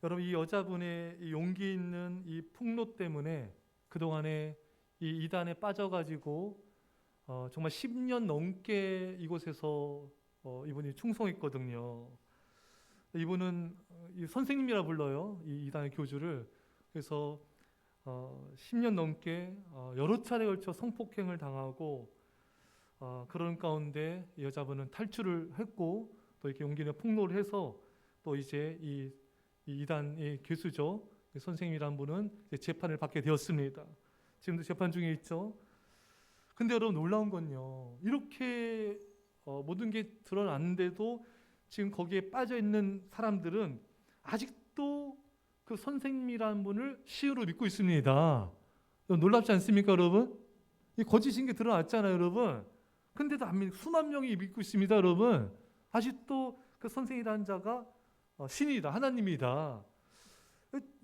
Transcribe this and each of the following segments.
여러분, 이 여자분의 이 용기 있는 이 폭로 때문에 그동안에 이 이단에 빠져가지고 정말 10년 넘게 이곳에서 이분이 충성했거든요. 이분은 이 선생님이라 불러요. 이 이단의 교주를. 그래서 10년 넘게 여러 차례 걸쳐 성폭행을 당하고 그런 가운데 이 여자분은 탈출을 했고 또 이렇게 용기 있는 폭로를 해서 또 이제 이 이단의 교수죠. 선생님이란 분은 이제 재판을 받게 되었습니다. 지금도 재판 중에 있죠. 근데 여러분, 놀라운 건요, 이렇게 모든 게 드러났는데도 지금 거기에 빠져 있는 사람들은 아직도 그 선생님이라는 분을 신으로 믿고 있습니다. 놀랍지 않습니까, 여러분? 이 거짓인 게 드러났잖아요, 여러분. 근데도 안 믿고 수만 명이 믿고 있습니다, 여러분. 아직도 그 선생이라는 자가 신이다, 하나님이다.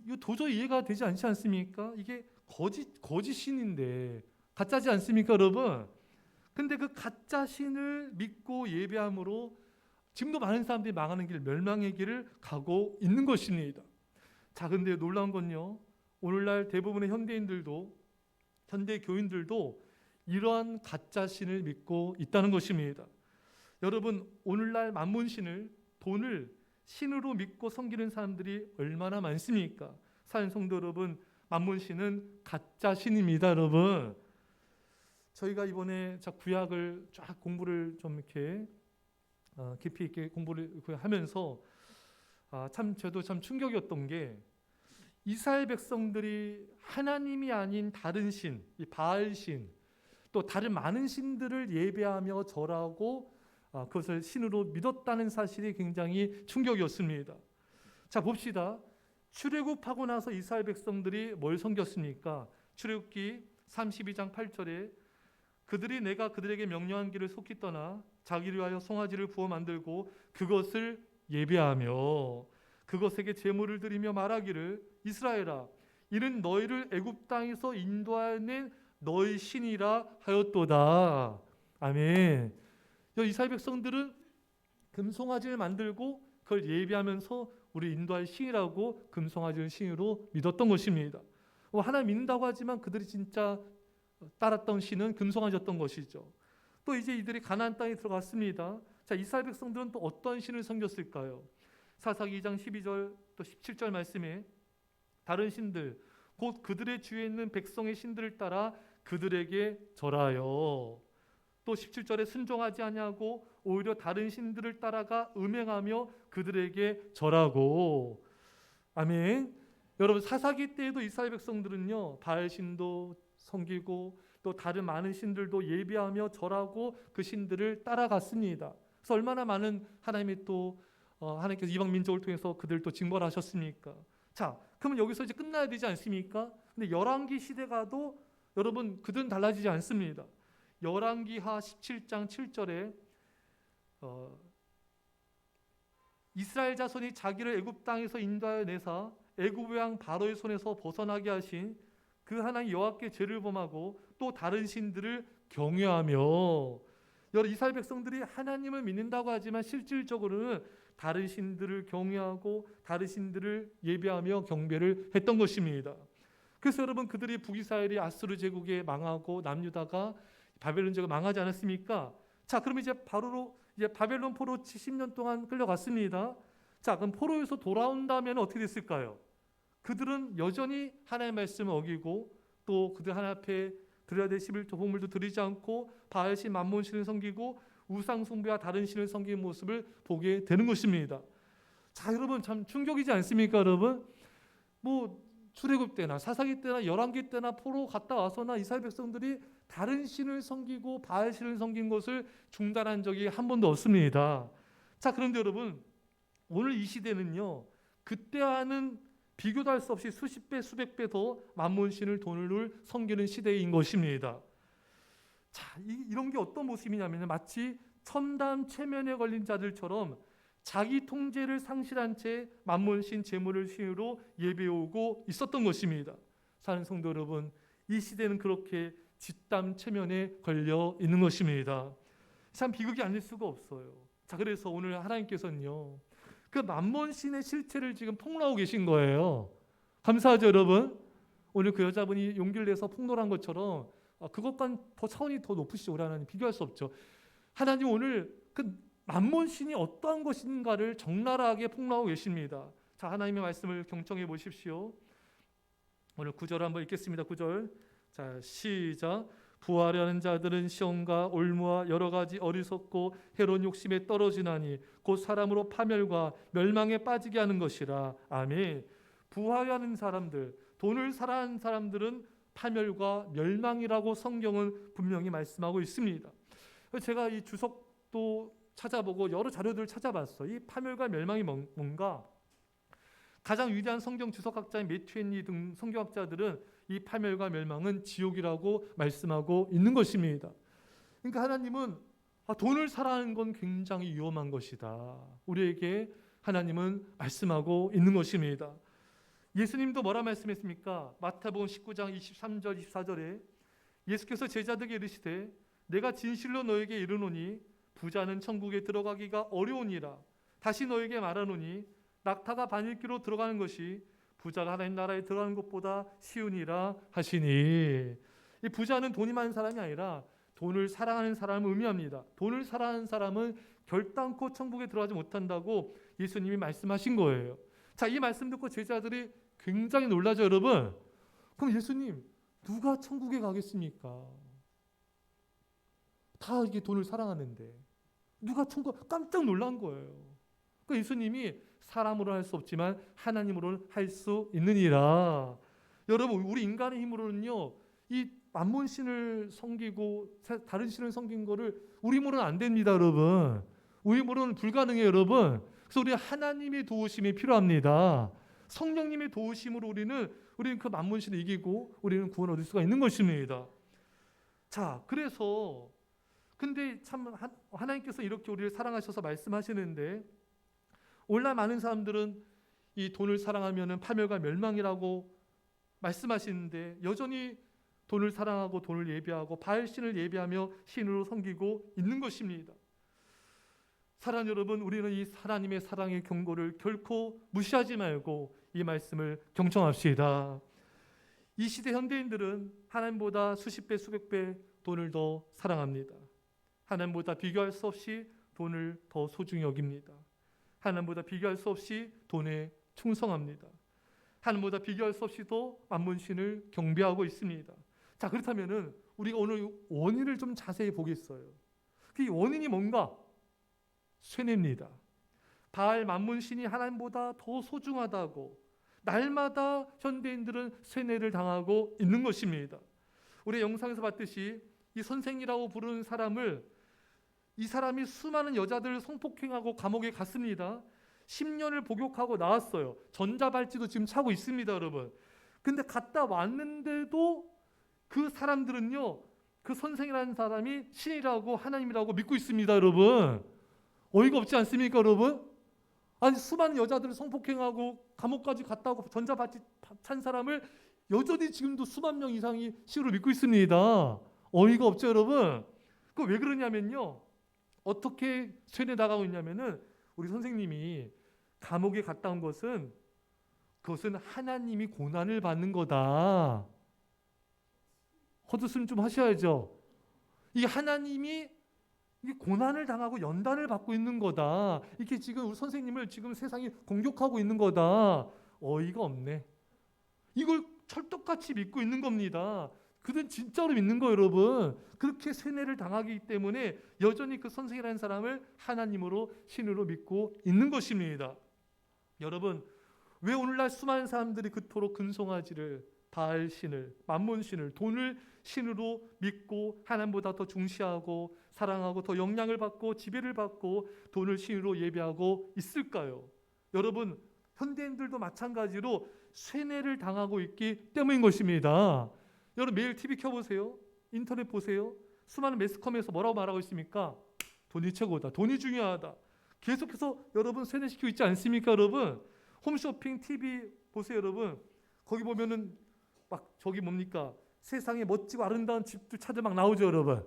이거 도저히 이해가 되지 않지 않습니까? 이게 거짓 신인데 가짜지 않습니까, 여러분? 근데 그 가짜 신을 믿고 예배함으로 지금도 많은 사람들이 망하는 길, 멸망의 길을 가고 있는 것입니다. 자, 근데 놀라운 건요, 오늘날 대부분의 현대인들도, 현대 교인들도 이러한 가짜 신을 믿고 있다는 것입니다. 여러분, 오늘날 만문신을, 돈을 신으로 믿고 섬기는 사람들이 얼마나 많습니까? 사는 성도 여러분, 만문신은 가짜 신입니다, 여러분. 저희가 이번에 구약을 쫙 공부를 좀 이렇게 깊이 있게 공부를 하면서 저도 참 충격이었던 게, 이스라엘 백성들이 하나님이 아닌 다른 신, 이 바알 신, 또 다른 많은 신들을 예배하며 절하고 그것을 신으로 믿었다는 사실이 굉장히 충격이었습니다. 자, 봅시다. 출애굽하고 나서 이스라엘 백성들이 뭘 섬겼습니까? 출애굽기 32장 8절에 그들이 내가 그들에게 명령한 길을 속히 떠나 자기를 위하여 송아지를 부어 만들고 그것을 예배하며 그것에게 제물을 드리며 말하기를 이스라엘아, 이는 너희를 애굽 땅에서 인도하는 너희 신이라 하였도다. 아멘. 이스라엘 백성들은 금송아지를 만들고 그걸 예배하면서 우리 인도할 신이라고 금송아지를 신으로 믿었던 것입니다. 하나님 믿는다고 하지만 그들이 진짜 따랐던 신은 금송아지였던 것이죠. 또 이제 이들이 가나안 땅에 들어갔습니다. 자, 이스라엘 백성들은 또 어떤 신을 섬겼을까요? 사사기 2장 12절 또 17절 말씀에 다른 신들, 곧 그들의 주위에 있는 백성의 신들을 따라 그들에게 절하여, 또 17절에 순종하지 아니하고 오히려 다른 신들을 따라가 음행하며 그들에게 절하고. 아멘. 여러분, 사사기 때에도 이스라엘 백성들은요, 바알 신도 섬기고 또 다른 많은 신들도 예배하며 절하고 그 신들을 따라갔습니다. 그래서 얼마나 많은 하나님이 또 하나님께서 이방 민족을 통해서 그들을 또 징벌하셨습니까? 자, 그러면 여기서 이제 끝나야 되지 않습니까? 근데 열왕기 시대 가도 여러분, 그들은 달라지지 않습니다. 열왕기하 17장 7절에 이스라엘 자손이 자기를 애굽 땅에서 인도하여 내사 애굽 왕 바로의 손에서 벗어나게 하신 그 하나님 여호와께 죄를 범하고 또 다른 신들을 경외하며, 여러 이스라엘 백성들이 하나님을 믿는다고 하지만 실질적으로는 다른 신들을 경외하고 다른 신들을 예배하며 경배를 했던 것입니다. 그래서 여러분, 그들이 북이스라엘이 아수르 제국에 망하고 남유다가 바벨론 제국 망하지 않았습니까? 자, 그럼 이제 바로로 이제 바벨론 포로 70년 동안 끌려갔습니다. 자, 그럼 포로에서 돌아온다면 어떻게 됐을까요? 그들은 여전히 하나님의 말씀을 어기고 또 그들 하나님 앞에 드려야 될 11조 봉물도 드리지 않고 바알신 만몬신을 섬기고 우상 숭배와 다른 신을 섬기는 모습을 보게 되는 것입니다. 자, 여러분, 참 충격이지 않습니까, 여러분? 출애굽 때나 사사기 때나 열왕기 때나 포로 갔다 와서나 이스라엘 백성들이 다른 신을 섬기고 바알 신을 섬긴 것을 중단한 적이 한 번도 없습니다. 자, 그런데 여러분, 오늘 이 시대는요, 그때와는 비교도 할 수 없이 수십 배 수백 배 더 만몬신을 돈을 섬기는 시대인 것입니다. 자, 이런 게 어떤 모습이냐면 마치 첨단 최면에 걸린 자들처럼 자기 통제를 상실한 채 만몬신 제물을 신으로 예배오고 있었던 것입니다. 사는 성도 여러분, 이 시대는 그렇게 뒷담 최면에 걸려 있는 것입니다. 참 비극이 아닐 수가 없어요. 자, 그래서 오늘 하나님께서는요, 그 만몬신의 실체를 지금 폭로하고 계신 거예요. 감사하죠, 여러분? 오늘 그 여자분이 용기를 내서 폭로한 것처럼 그것과는 더 차원이 더 높으시죠. 우리 하나님 비교할 수 없죠. 하나님 오늘 그 만몬신이 어떠한 것인가를 적나라하게 폭로하고 계십니다. 자, 하나님의 말씀을 경청해 보십시오. 오늘 9절 한번 읽겠습니다. 9절. 자, 시작. 부하려는 자들은 시험과 올무와 여러 가지 어리석고 해로운 욕심에 떨어지나니 곧 사람으로 파멸과 멸망에 빠지게 하는 것이라. 아멘. 부하려는 사람들, 돈을 사랑하는 사람들은 파멸과 멸망이라고 성경은 분명히 말씀하고 있습니다. 제가 이 주석도 찾아보고 여러 자료들을 찾아봤어요. 이 파멸과 멸망이 뭔가? 가장 위대한 성경 주석학자인 매튜 헨리 등 성경학자들은 이 파멸과 멸망은 지옥이라고 말씀하고 있는 것입니다. 그러니까 하나님은 돈을 사랑하는 건 굉장히 위험한 것이다. 우리에게 하나님은 말씀하고 있는 것입니다. 예수님도 뭐라 말씀했습니까? 마태복음 19장 23절 24절에 예수께서 제자들에게 이르시되 내가 진실로 너에게 이르노니 부자는 천국에 들어가기가 어려우니라. 다시 너에게 말하노니 낙타가 바늘귀로 들어가는 것이 부자가 하나님 나라에 들어가는 것보다 쉬우니라 하시니. 이 부자는 돈이 많은 사람이 아니라 돈을 사랑하는 사람을 의미합니다. 돈을 사랑하는 사람은 결단코 천국에 들어가지 못한다고 예수님이 말씀하신 거예요. 자, 이 말씀 듣고 제자들이 굉장히 놀라죠, 여러분. 그럼 예수님, 누가 천국에 가겠습니까? 다 이게 돈을 사랑하는데 누가 천국? 깜짝 놀란 거예요. 그 예수님이 사람으로는 할 수 없지만 하나님으로는 할 수 있느니라. 여러분, 우리 인간의 힘으로는요, 이 만몬신을 섬기고 다른 신을 섬긴 거를 우리 힘으로는 안 됩니다, 여러분. 우리 힘으로는 불가능해요, 여러분. 그래서 우리 하나님의 도우심이 필요합니다. 성령님의 도우심으로 우리는 그 만몬신을 이기고 우리는 구원 얻을 수가 있는 것입니다. 자, 그래서 근데 참 하나님께서 이렇게 우리를 사랑하셔서 말씀하시는데 오늘날 많은 사람들은 이 돈을 사랑하면 파멸과 멸망이라고 말씀하시는데 여전히 돈을 사랑하고 돈을 예배하고 바알신을 예배하며 신으로 섬기고 있는 것입니다. 사랑하는 여러분, 우리는 이 하나님의 사랑의 경고를 결코 무시하지 말고 이 말씀을 경청합시다. 이 시대 현대인들은 하나님보다 수십 배 수백 배 돈을 더 사랑합니다. 하나님보다 비교할 수 없이 돈을 더 소중히 여깁니다. 하나님보다 비교할 수 없이 돈에 충성합니다. 하나님보다 비교할 수 없이 또 만몬신을 경배하고 있습니다. 자, 그렇다면은 우리가 오늘 원인을 좀 자세히 보겠어요. 그 원인이 뭔가? 쇠뇌입니다. 바알 만몬신이 하나님보다 더 소중하다고 날마다 현대인들은 쇠뇌를 당하고 있는 것입니다. 우리 영상에서 봤듯이 이 선생이라고 부르는 사람을 이 사람이 수많은 여자들을 성폭행하고 감옥에 갔습니다. 10년을 복역하고 나왔어요. 전자발찌도 지금 차고 있습니다, 여러분. 근데 갔다 왔는데도 그 사람들은요, 그 선생이라는 사람이 신이라고 하나님이라고 믿고 있습니다, 여러분. 어이가 없지 않습니까, 여러분? 아니, 수많은 여자들을 성폭행하고 감옥까지 갔다 오고 전자발찌 찬 사람을 여전히 지금도 수만 명 이상이 신으로 믿고 있습니다. 어이가 없죠, 여러분? 그 왜 그러냐면요, 어떻게 쇠뇌 나가고 있냐면은 우리 선생님이 감옥에 갔다 온 것은 그것은 하나님이 고난을 받는 거다. 헛웃음 좀 하셔야죠. 이 하나님이 이 고난을 당하고 연단을 받고 있는 거다. 이렇게 지금 우리 선생님을 지금 세상이 공격하고 있는 거다. 어이가 없네. 이걸 철떡같이 믿고 있는 겁니다. 그는 진짜로 믿는 거예요, 여러분. 그렇게 쇠뇌를 당하기 때문에 여전히 그 선생이라는 사람을 하나님으로 신으로 믿고 있는 것입니다. 여러분, 왜 오늘날 수많은 사람들이 그토록 근송아지를 바알 신을, 만몬 신을, 돈을 신으로 믿고 하나님보다 더 중시하고 사랑하고 더 영향을 받고 지배를 받고 돈을 신으로 예배하고 있을까요? 여러분, 현대인들도 마찬가지로 쇠뇌를 당하고 있기 때문인 것입니다. 여러분, 매일 TV 켜보세요. 인터넷 보세요. 수많은 매스컴에서 뭐라고 말하고 있습니까? 돈이 최고다. 돈이 중요하다. 계속해서 여러분 쇠뇌시키고 있지 않습니까, 여러분? 홈쇼핑 TV 보세요, 여러분. 거기 보면은 막 저기 뭡니까? 세상에 멋지고 아름다운 집들 찾아 막 나오죠, 여러분.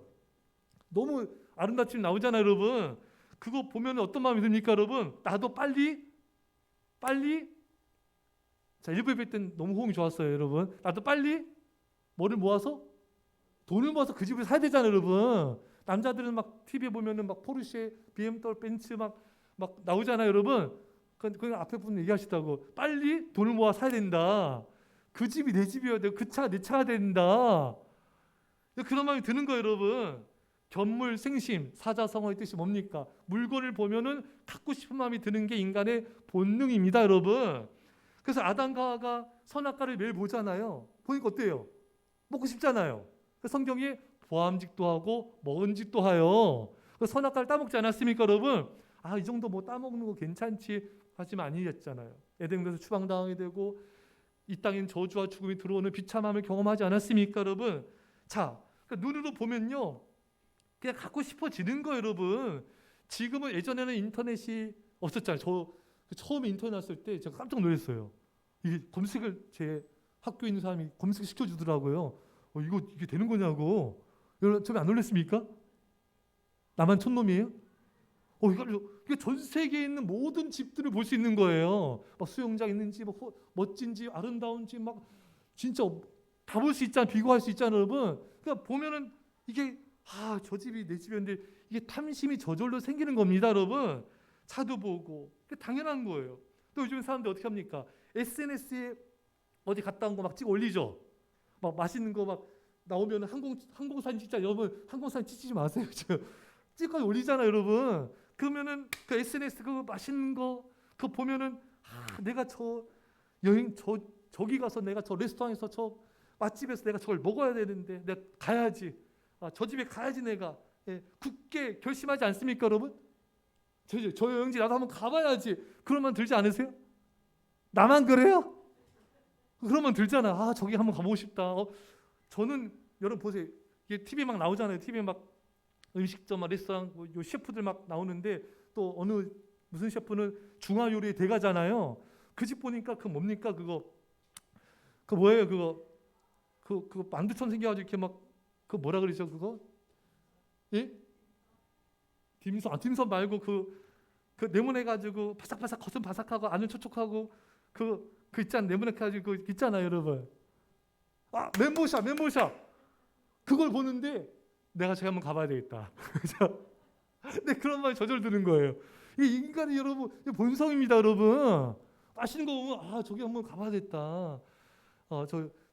너무 아름다운 집 나오잖아요, 여러분. 그거 보면 어떤 마음이 듭니까, 여러분? 나도 빨리 빨리, 자, 일부 예배 때는 너무 호응이 좋았어요, 여러분. 나도 빨리 뭐를 모아서 돈을 모아서 그 집을 사야 되잖아요, 여러분. 남자들은 막 TV에 보면은 막 포르쉐, BMW, 벤츠 막 나오잖아요, 여러분. 그 앞에 분 얘기하시다고 빨리 돈을 모아 사야 된다. 그 집이 내 집이어야 되고 그 차가 내 차가 된다. 그런 마음이 드는 거예요, 여러분. 견물생심, 사자성어의 뜻이 뭡니까? 물건을 보면은 갖고 싶은 마음이 드는 게 인간의 본능입니다, 여러분. 그래서 아담과 하와가 선악과를 매일 보잖아요. 보니까 어때요? 먹고 싶잖아요. 성경에 보암직도 하고 먹은직도 하여. 선악과를 따먹지 않았습니까, 여러분? 아, 이 정도 뭐 따먹는 거 괜찮지 하지만 아니었잖아요. 에덴에서 추방당하게 되고 이 땅엔 저주와 죽음이 들어오는 비참함을 경험하지 않았습니까, 여러분? 자, 그러니까 눈으로 보면요, 그냥 갖고 싶어지는 거예요, 여러분. 지금은 예전에는 인터넷이 없었잖아요. 저 처음에 인터넷 왔을 때 제가 깜짝 놀랐어요. 이게 검색을 제 학교에 있는 사람이 검색 시켜주더라고요. 이게 되는 거냐고. 여러분 처음에 안 놀랐습니까? 나만 촌놈이에요? 이게 전 세계에 있는 모든 집들을 볼 수 있는 거예요. 막 수영장 있는지, 멋진 집, 아름다운 집, 막 진짜 다 볼 수 있잖아, 비교할 수 있잖아요, 여러분. 그러니까 보면은 이게 저 집이 내 집이었는데 이게 탐심이 저절로 생기는 겁니다, 여러분. 차도 보고 당연한 거예요. 또 요즘 사람들 어떻게 합니까? SNS에 어디 갔다 온 거 막 찍어 올리죠. 막 맛있는 거 막 나오면 항공사진 찍자. 여러분 항공사진 찍지 마세요. 찍어 올리잖아요, 여러분. 그러면은 그 SNS 그 맛있는 거 그거 보면은 내가 저 여행 저기 가서 내가 저 레스토랑에서 저 맛집에서 내가 저걸 먹어야 되는데 내가 가야지. 저 집에 가야지 내가. 굳게 결심하지 않습니까, 여러분? 저 여행지 나도 한번 가봐야지. 그러면 들지 않으세요? 나만 그래요? 그러면 들잖아. 저기 한번 가보고 싶다. 저는 여러분 보세요. 이게 TV 막 나오잖아요. TV 막 음식점, 레스토랑 요 셰프들 막 나오는데 또 무슨 셰프는 중화 요리의 대가잖아요. 그 집 보니까 그 뭡니까 그거 뭐예요 그거 만두처럼 생겨가지고 이렇게 막 그 뭐라 그러죠 그거? 예? 딤섬 말고 그 네모내가지고 바삭바삭 겉은 바삭하고 안은 촉촉하고 그 있잖아 네모내가지고 그 있잖아요, 여러분. 멘보샤 그걸 보는데 내가 저기 한번 가봐야 되겠다. 네, 그런 말이 저절로 드는 거예요. 이 인간이 여러분 본성입니다, 여러분. 맛있는 거 보면 저기 한번 가봐야 되겠다.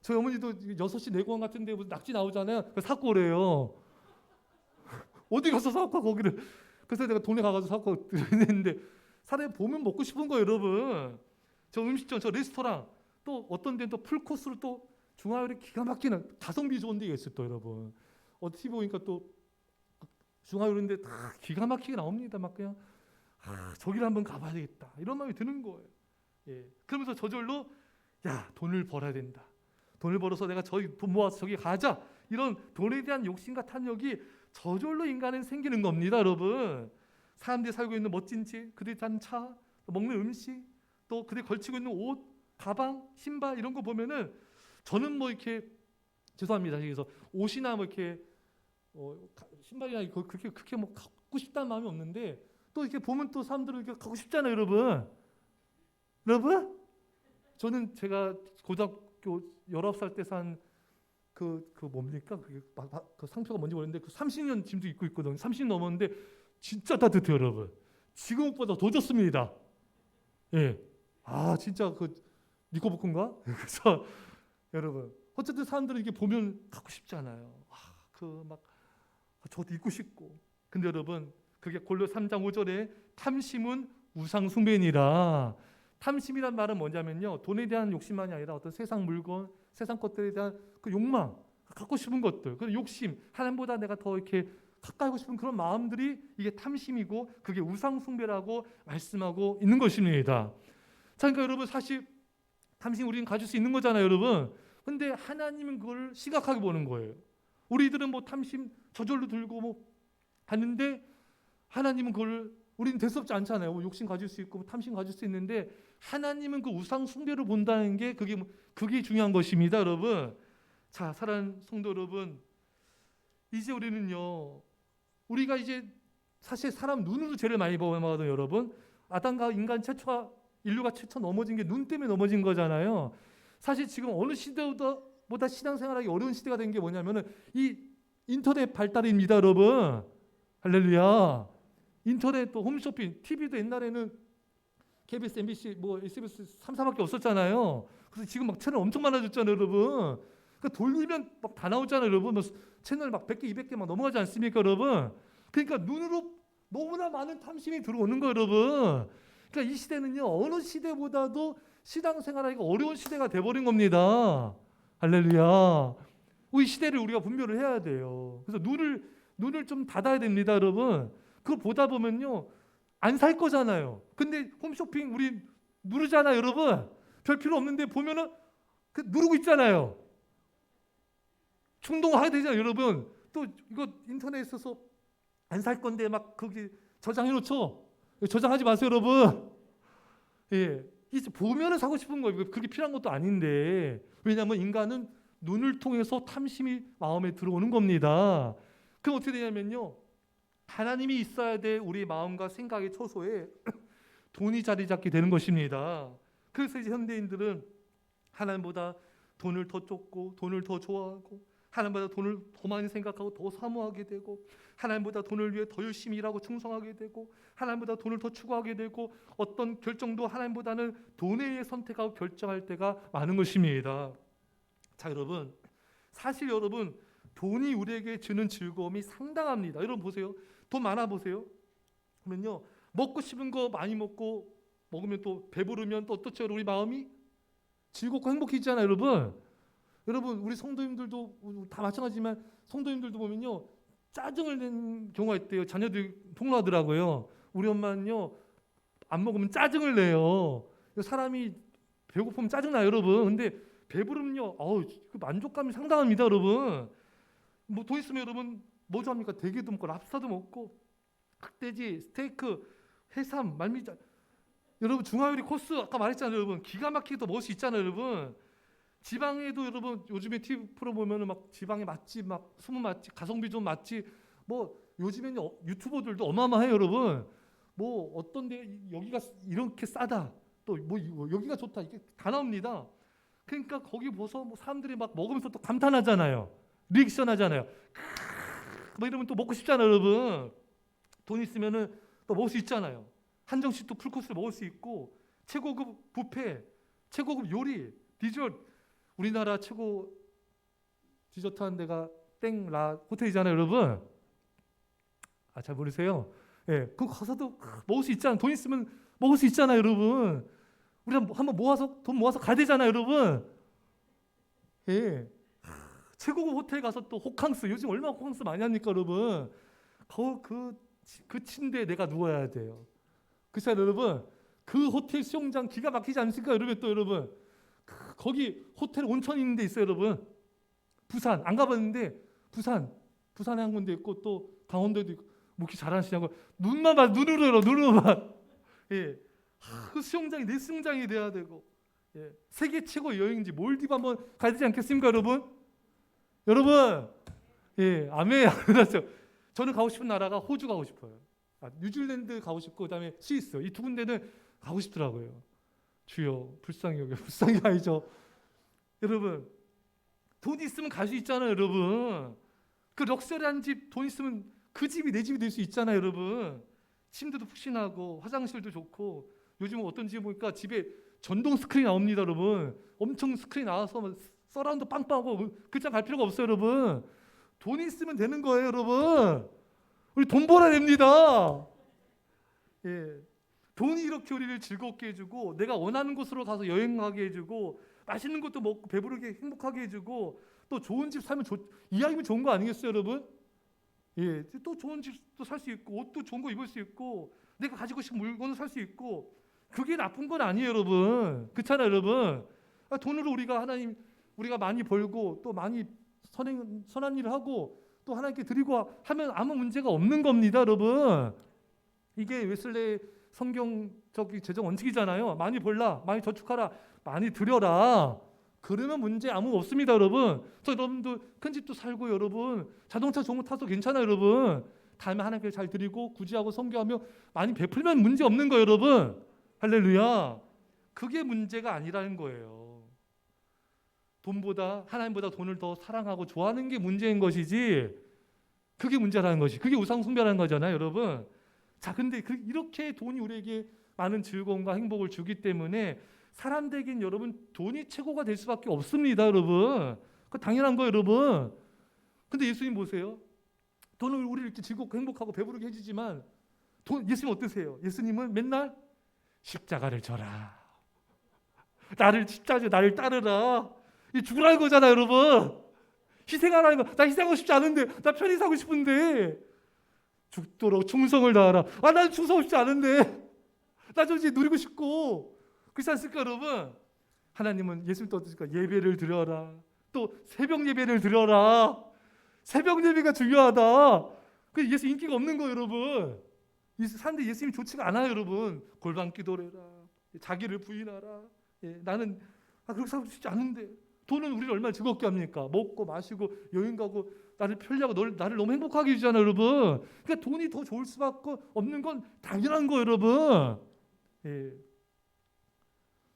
저희 어머니도 6시 내고원 같은 데 무슨 낙지 나오잖아요. 사고 오래요. 어디 가서 사고 거기를. 그래서 내가 동네 가서 사고 했는데 사람이 보면 먹고 싶은 거예요, 여러분. 저 음식점, 저 레스토랑 또 어떤 데는 또 풀코스로 또 중화요리 기가 막히는 가성비 좋은 데가 있어요, 또 여러분. TV 보니까 또 중화요리인데 다 기가 막히게 나옵니다. 막 그냥 저기를 한번 가봐야 되겠다 이런 마음이 드는 거예요. 그러면서 저절로 돈을 벌어야 된다. 돈을 벌어서 내가 돈 모아서 저기 가자. 이런 돈에 대한 욕심과 탐욕이 저절로 인간은 생기는 겁니다, 여러분. 사람들이 살고 있는 멋진 집, 그들이 탄 차, 먹는 음식, 또 그들이 걸치고 있는 옷, 가방, 신발 이런 거 보면은 저는 뭐 이렇게 죄송합니다. 그래서 옷이나 뭐 이렇게 신발이나 그렇게 뭐 갖고 싶다는 마음이 없는데 또 이렇게 보면 또 사람들은 이렇게 갖고 싶잖아요, 여러분. 저는 제가 고등학교 19살 때 산 그 뭡니까? 그 상표가 뭔지 모르겠는데 그 30년 짐도 입고 있거든요. 30년 넘었는데 진짜 따뜻해요, 여러분. 지금 옷보다 더 좋습니다. 진짜 그 니코부콘가? 그래서 여러분 어쨌든 사람들은 이게 보면 갖고 싶잖아요. 저도 입고 싶고. 근데 여러분 그게 골로 3장 5절에 탐심은 우상 숭배니라. 탐심이란 말은 뭐냐면요, 돈에 대한 욕심만이 아니라 어떤 세상 물건, 세상 것들에 대한 그 욕망, 갖고 싶은 것들, 그 욕심, 하나님보다 내가 더 이렇게 가까이 하고 싶은 그런 마음들이 이게 탐심이고 그게 우상 숭배라고 말씀하고 있는 것입니다. 자, 그러니까 여러분 사실 탐심 우리는 가질 수 있는 거잖아요, 여러분. 근데 하나님은 그걸 심각하게 보는 거예요. 우리들은 뭐 탐심 저절로 들고 뭐 하는데 하나님은 그걸 우리는 대수롭지 않잖아요. 뭐 욕심 가질 수 있고 뭐 탐심 가질 수 있는데 하나님은 그 우상 숭배를 본다는 게 그게 중요한 것입니다, 여러분. 자, 사랑하는 성도 여러분, 이제 우리는요, 우리가 이제 사실 사람 눈으로 죄를 많이 범하거든요, 여러분. 아담과 인간 최초가 인류가 최초 넘어진 게 눈 때문에 넘어진 거잖아요. 사실 지금 어느 시대보다 신앙생활하기 어려운 시대가 된 게 뭐냐면은 이 인터넷 발달입니다, 여러분. 할렐루야. 인터넷 또 홈쇼핑, TV도 옛날에는 KBS, MBC, 뭐 SBS 3사밖에 없었잖아요. 그래서 지금 막 채널 엄청 많아졌잖아요, 여러분. 그 돌리면 막 다 나오잖아요, 여러분. 뭐 채널 막 100개, 200개 막 넘어가지 않습니까, 여러분? 그러니까 눈으로 너무나 많은 탐심이 들어오는 거예요, 여러분. 그러니까 이 시대는요, 어느 시대보다도 신앙생활하기가 어려운 시대가 돼버린 겁니다. 할렐루야. 이 시대를 우리가 분별을 해야 돼요. 그래서 눈을 좀 닫아야 됩니다, 여러분. 그거 보다 보면요, 안 살 거잖아요. 근데 홈쇼핑 우리 누르잖아요, 여러분. 별 필요 없는데 보면은 그 누르고 있잖아요. 충동하게 되잖아요, 여러분. 또 이거 인터넷에 있어서 안 살 건데 막 거기 저장해 놓죠. 저장하지 마세요, 여러분. 예, 이제 보면은 사고 싶은 거예요. 그게 필요한 것도 아닌데. 왜냐하면 인간은 눈을 통해서 탐심이 마음에 들어오는 겁니다. 그럼 어떻게 되냐면요, 하나님이 있어야 될 우리 마음과 생각의 처소에 돈이 자리 잡게 되는 것입니다. 그래서 이제 현대인들은 하나님보다 돈을 더 쫓고 돈을 더 좋아하고 하나님보다 돈을 더 많이 생각하고 더 사모하게 되고 하나님보다 돈을 위해 더 열심히 일하고 충성하게 되고 하나님보다 돈을 더 추구하게 되고 어떤 결정도 하나님보다는 돈에 의해 선택하고 결정할 때가 많은 것입니다. 자, 여러분, 사실 여러분 돈이 우리에게 주는 즐거움이 상당합니다. 여러분 보세요. 돈 많아 보세요. 그러면요, 먹고 싶은 거 많이 먹으면 또 배부르면 또 어떻죠? 우리 마음이 즐겁고 행복해지잖아요, 여러분. 여러분, 우리 성도님들도 다 마찬가지지만 성도님들도 보면요, 짜증을 낸 경우가 있대요. 자녀들이 폭로하더라고요. 우리 엄마는요, 안 먹으면 짜증을 내요. 사람이 배고프면 짜증나요, 여러분. 근데 배부르면요, 그 만족감이 상당합니다, 여러분. 뭐 돈 있으면 여러분 뭐 좋아합니까? 대게도 먹고 랍스타도 먹고 흑돼지, 스테이크, 해삼, 말미잘. 여러분 중화요리 코스 아까 말했잖아요, 여러분. 기가 막히게 또 먹을 수 있잖아요, 여러분. 지방에도 여러분 요즘에 TV 프로 보면은 막 지방의 맛집, 막 숨은 맛집, 가성비 좋은 맛집, 뭐 요즘에는 유튜버들도 어마어마해요, 여러분. 뭐 어떤데 여기가 이렇게 싸다, 또 뭐 여기가 좋다, 이게 다 나옵니다. 그러니까 거기 보서 뭐 사람들이 막 먹으면서 또 감탄하잖아요, 리액션 하잖아요. 뭐 이러면 또 먹고 싶잖아요, 여러분. 돈 있으면은 또 먹을 수 있잖아요. 한정식 또 풀코스를 먹을 수 있고 최고급 뷔페, 최고급 요리, 디저트. 우리나라 최고 디저트 하는 데가 땡라 호텔이잖아요, 여러분. 잘 모르세요? 예, 그거 가서도 먹을 수 있잖아요. 돈 있으면 먹을 수 있잖아요, 여러분. 우리 한번 돈 모아서 가야 되잖아요, 여러분. 예, 최고급 호텔 가서 또 호캉스, 요즘 얼마나 호캉스 많이 합니까, 여러분. 그 침대에 내가 누워야 돼요. 그렇죠, 여러분. 그 호텔 수영장 기가 막히지 않습니까, 여러분? 또 여러분, 거기 호텔 온천 있는 데 있어요, 여러분. 부산 안 가봤는데 부산에 한 군데 있고 또 강원도에도 있고. 뭐 이렇게 잘하시냐고. 눈만 봐, 눈으로 열어, 눈으로만. 예, 그 수영장이 내 수영장이 돼야 되고. 예, 세계 최고 여행지 몰디브 한번 가야 되지 않겠습니까, 여러분? 여러분, 예, 아멘. 저는 가고 싶은 나라가 호주 가고 싶어요. 뉴질랜드 가고 싶고 그다음에 스위스, 이 두 군데는 가고 싶더라고요. 주여 불쌍히 여겨. 불쌍히 아니죠. 여러분, 돈 있으면 갈 수 있잖아요, 여러분. 그 럭셔리한 집 돈 있으면 그 집이 내 집이 될 수 있잖아요, 여러분. 침대도 푹신하고 화장실도 좋고. 요즘은 어떤 집에 보니까 집에 전동 스크린 나옵니다, 여러분. 엄청 스크린 나와서 서라운드 빵빵하고 그장 갈 필요가 없어요, 여러분. 돈이 있으면 되는 거예요, 여러분. 우리 돈 벌어야 됩니다. 예, 돈이 이렇게 우리를 즐겁게 해주고 내가 원하는 곳으로 가서 여행 가게 해주고 맛있는 것도 먹고 배부르게 행복하게 해주고 또 좋은 집 살면 이왕이면 좋은 거 아니겠어요, 여러분? 예, 또 좋은 집도 살 수 있고 옷도 좋은 거 입을 수 있고 내가 가지고 싶은 물건을 살 수 있고 그게 나쁜 건 아니에요, 여러분. 그렇잖아요, 여러분. 돈으로 우리가 많이 벌고 또 많이 선한 일을 하고 또 하나님께 드리고 하면 아무 문제가 없는 겁니다, 여러분. 이게 웨슬레의 성경적 재정 원칙이잖아요. 많이 벌라, 많이 저축하라, 많이 드려라. 그러면 문제 아무 없습니다, 여러분. 여러분도 큰 집도 살고 여러분 자동차 좋은 거 타서 괜찮아요, 여러분. 다음에 하나님께 잘 드리고 구제하고 섬겨하며 많이 베풀면 문제 없는 거예요, 여러분. 할렐루야. 그게 문제가 아니라는 거예요. 하나님보다 돈을 더 사랑하고 좋아하는 게 문제인 것이지, 그게 문제라는 것이, 그게 우상 숭배라는 거잖아요, 여러분. 자, 근데 이렇게 돈이 우리에게 많은 즐거움과 행복을 주기 때문에 사람들에겐 여러분 돈이 최고가 될 수밖에 없습니다, 여러분. 그 당연한 거예요, 여러분. 근데 예수님 보세요. 돈을 우리를 이렇게 즐겁고 행복하고 배부르게 해주지만 예수님 어떠세요? 예수님은 맨날 십자가를 져라. 나를 따르라. 이 죽으라는 거잖아, 여러분. 희생하라는 거. 나 희생하고 싶지 않은데, 나 편히 사고 싶은데 죽도록 충성을 다하라. 난 충성하고 싶지 않은데, 나 좀 이제 누리고 싶고. 그렇지 않습니까, 여러분? 하나님은 예수님 또 어떠실까? 예배를 드려라. 또 새벽 예배를 드려라. 새벽 예배가 중요하다. 그 예수 인기가 없는 거예요, 여러분. 사람들이 예수님이 좋지가 않아요, 여러분. 골방 기도를 해라. 자기를 부인하라. 나는 그렇게 살고 싶지 않은데. 돈은 우리를 얼마나 즐겁게 합니까? 먹고 마시고 여행 가고 나를 편리하고 나를 너무 행복하게 해주잖아요, 여러분. 그러니까 돈이 더 좋을 수밖에 없는 건 당연한 거예요, 여러분.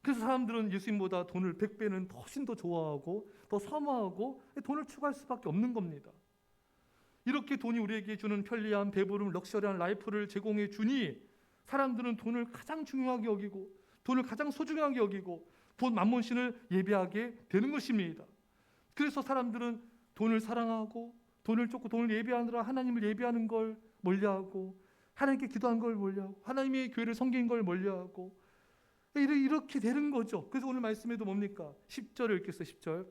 그래서 사람들은 예수님보다 돈을 100배는 훨씬 더 좋아하고 더 사모하고 돈을 추구할 수밖에 없는 겁니다. 이렇게 돈이 우리에게 주는 편리함, 배부름, 럭셔리한 라이프를 제공해 주니 사람들은 돈을 가장 중요하게 여기고 돈을 가장 소중하게 여기고 돈 만몬신을 예배하게 되는 것입니다. 그래서 사람들은 돈을 사랑하고 돈을 쫓고 돈을 예배하느라 하나님을 예배하는 걸 멀리하고 하나님께 기도한 걸 멀리하고 하나님의 교회를 섬긴 걸 멀리하고 이렇게 되는 거죠. 그래서 오늘 말씀에도 뭡니까? 10절을 읽겠어요. 10절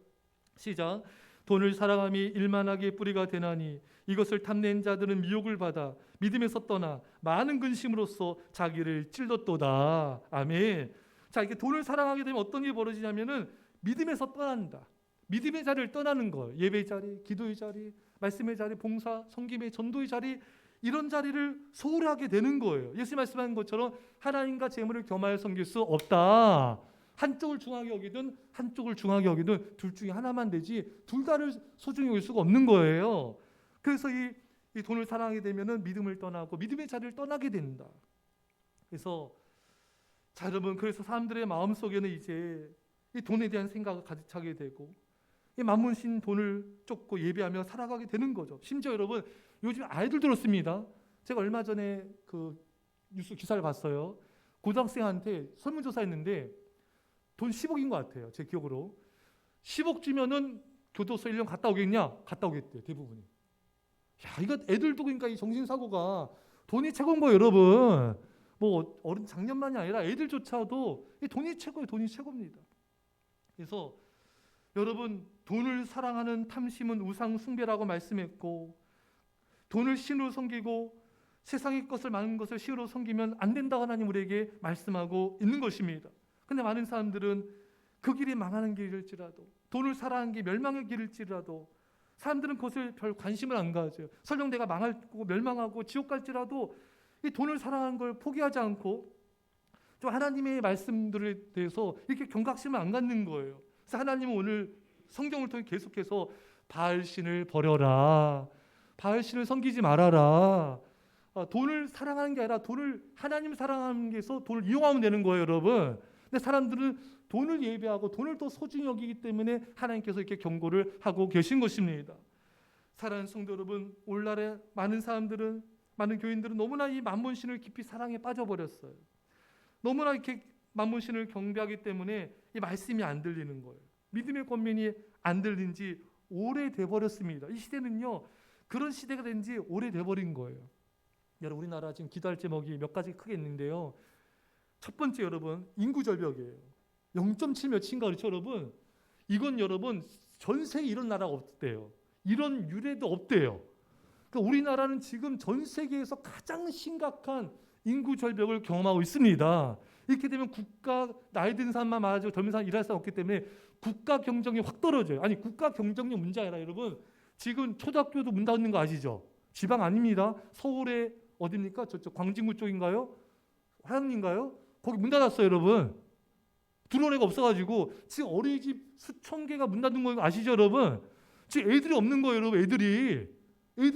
시작. 돈을 사랑함이 일만하게 뿌리가 되나니 이것을 탐낸 자들은 미혹을 받아 믿음에서 떠나 많은 근심으로써 자기를 찔렀도다. 아멘. 자, 이렇게 돈을 사랑하게 되면 어떤 일이 벌어지냐면은 믿음에서 떠난다. 믿음의 자리를 떠나는 거예요. 예배의 자리, 기도의 자리, 말씀의 자리, 봉사, 섬김의 전도의 자리, 이런 자리를 소홀히 하게 되는 거예요. 예수님 말씀하신 것처럼 하나님과 재물을 겸하여 섬길 수 없다. 한쪽을 중하게 여기든 한쪽을 중하게 여기든 둘 중에 하나만 되지 둘 다를 소중히 여길 수가 없는 거예요. 그래서 이 돈을 사랑하게 되면은 믿음을 떠나고 믿음의 자리를 떠나게 된다. 그래서 자, 여러분, 그래서 사람들의 마음속에는 이제 이 돈에 대한 생각을 가득 차게 되고 이 만문신 돈을 쫓고 예배하며 살아가게 되는 거죠. 심지어 여러분, 요즘 아이들 들었습니다. 제가 얼마 전에 그 뉴스 기사를 봤어요. 고등학생한테 설문조사했는데 돈 10억인 것 같아요, 제 기억으로. 10억 주면은 교도소 1년 갔다 오겠냐? 갔다 오겠대요, 대부분이. 야, 이거 애들도 그러니까 이 정신사고가 돈이 최고인 거예요, 여러분. 뭐 어른 장년만이 아니라 애들조차도 이 돈이 최고예요. 돈이 최고입니다. 그래서 여러분, 돈을 사랑하는 탐심은 우상 숭배라고 말씀했고 돈을 신으로 섬기고 세상의 것을 많은 것을 신으로 섬기면 안 된다고 하나님 우리에게 말씀하고 있는 것입니다. 근데 많은 사람들은 그 길이 망하는 길일지라도 돈을 사랑하는 게 멸망의 길일지라도 사람들은 그것을 별 관심을 안 가져요. 설령 내가 망하고 멸망하고 지옥 갈지라도 이 돈을 사랑하는 걸 포기하지 않고 좀 하나님의 말씀들에 대해서 이렇게 경각심을 안 갖는 거예요. 그래서 하나님은 오늘 성경을 통해 계속해서 바알신을 버려라. 바알신을 섬기지 말아라. 돈을 사랑하는 게 아니라 돈을 하나님 사랑하는 게서 돈을 이용하면 되는 거예요, 여러분. 근데 사람들은 돈을 예배하고 돈을 더 소중히 여기기 때문에 하나님께서 이렇게 경고를 하고 계신 것입니다. 사랑하는 성도 여러분, 오늘날의 많은 사람들은, 많은 교인들은 너무나 이 만몬신을 깊이 사랑에 빠져버렸어요. 너무나 이렇게 만몬신을 경배하기 때문에 이 말씀이 안 들리는 거예요. 믿음의 권면이 안 들린 지 오래돼 버렸습니다. 이 시대는요, 그런 시대가 된 지 오래돼 버린 거예요. 여러분, 우리나라 지금 기도할 제목이 몇 가지 크게 있는데요. 첫 번째, 여러분, 인구 절벽이에요. 0.7 몇인가 그렇죠, 여러분? 이건 여러분 전 세계 이런 나라가 없대요. 이런 유례도 없대요. 그러니까 우리나라는 지금 전 세계에서 가장 심각한 인구 절벽을 경험하고 있습니다. 이렇게 되면 국가 나이 든 사람만 많아지고 젊은 사람 일할 사람 없기 때문에 국가 경쟁력이 확 떨어져요. 아니, 국가 경쟁력 문제 아니라 여러분 지금 초등학교도 문 닫는 거 아시죠? 지방 아닙니다. 서울에 어디입니까? 저쪽 광진구 쪽인가요? 화양리인가요? 거기 문 닫았어요, 여러분. 들어온 애가 없어가지고 지금 어린이집 수천 개가 문 닫는 거 아시죠, 여러분? 지금 애들이 없는 거예요, 여러분. 애들이